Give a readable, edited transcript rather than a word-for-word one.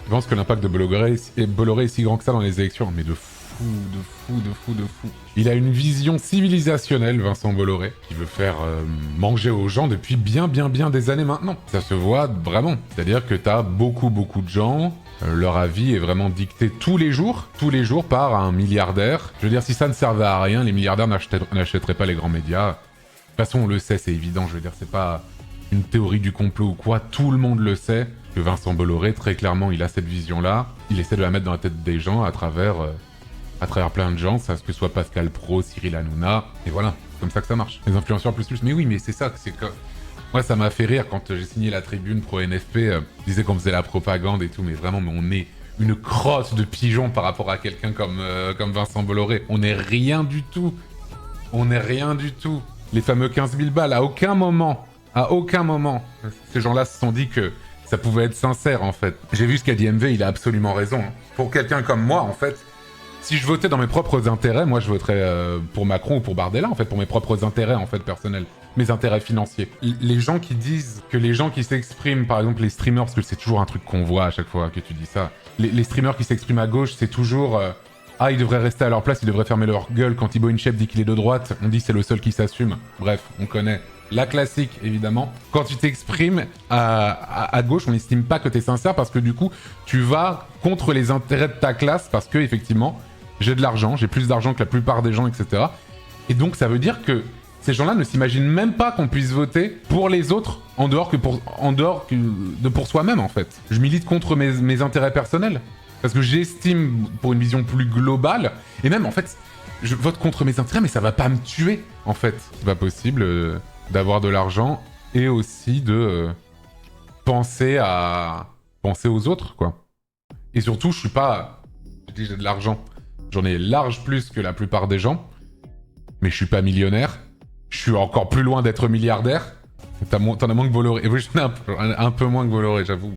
Je pense que l'impact de Bolloré est si grand que ça dans les élections, mais de fou, de fou, de fou, de fou. Il a une vision civilisationnelle, Vincent Bolloré, qui veut faire manger aux gens depuis bien des années maintenant. Ça se voit vraiment. C'est-à-dire que t'as beaucoup de gens, leur avis est vraiment dicté tous les jours par un milliardaire. Je veux dire, si ça ne servait à rien, les milliardaires n'achèteraient pas les grands médias. De toute façon, on le sait, c'est évident, je veux dire, c'est pas une théorie du complot ou quoi, tout le monde le sait, que Vincent Bolloré, très clairement, il a cette vision-là, il essaie de la mettre dans la tête des gens à travers plein de gens, ça que ce soit Pascal Praud, Cyril Hanouna, et voilà, c'est comme ça que ça marche. Les influenceurs plus, mais oui, mais c'est ça, c'est que... Moi, ça m'a fait rire quand j'ai signé la tribune pro-NFP, je disais qu'on faisait la propagande et tout, mais vraiment, mais on est une crotte de pigeon par rapport à quelqu'un comme Vincent Bolloré. On n'est rien du tout. On n'est rien du tout. Les fameux 15 000 balles, à aucun moment, ces gens-là se sont dit que ça pouvait être sincère, en fait. J'ai vu ce qu'a dit MV, il a absolument raison. Pour quelqu'un comme moi, en fait, si je votais dans mes propres intérêts, moi je voterais pour Macron ou pour Bardella, en fait, pour mes propres intérêts, en fait, personnels. Mes intérêts financiers. Les gens qui disent que les gens qui s'expriment, par exemple les streamers, parce que c'est toujours un truc qu'on voit à chaque fois que tu dis ça, les streamers qui s'expriment à gauche, c'est toujours... ah, ils devraient rester à leur place, ils devraient fermer leur gueule. Quand Thibaut Inchep dit qu'il est de droite, on dit c'est le seul qui s'assume. Bref, on connaît. La classique, évidemment. Quand tu t'exprimes à gauche, on n'estime pas que t'es sincère parce que du coup, tu vas contre les intérêts de ta classe parce que, effectivement, j'ai de l'argent, j'ai plus d'argent que la plupart des gens, etc. Et donc, ça veut dire que ces gens-là ne s'imaginent même pas qu'on puisse voter pour les autres en dehors de pour soi-même, en fait. Je milite contre mes intérêts personnels. Parce que j'estime, pour une vision plus globale, et même, en fait, je vote contre mes intérêts, mais ça va pas me tuer, en fait. C'est pas possible d'avoir de l'argent et aussi de penser aux autres, quoi. Et surtout, je suis pas... Je dis j'ai de l'argent. J'en ai large plus que la plupart des gens, mais je suis pas millionnaire. Je suis encore plus loin d'être milliardaire. T'en as moins que Bolloré. Et oui, j'en ai un peu moins que Bolloré, j'avoue.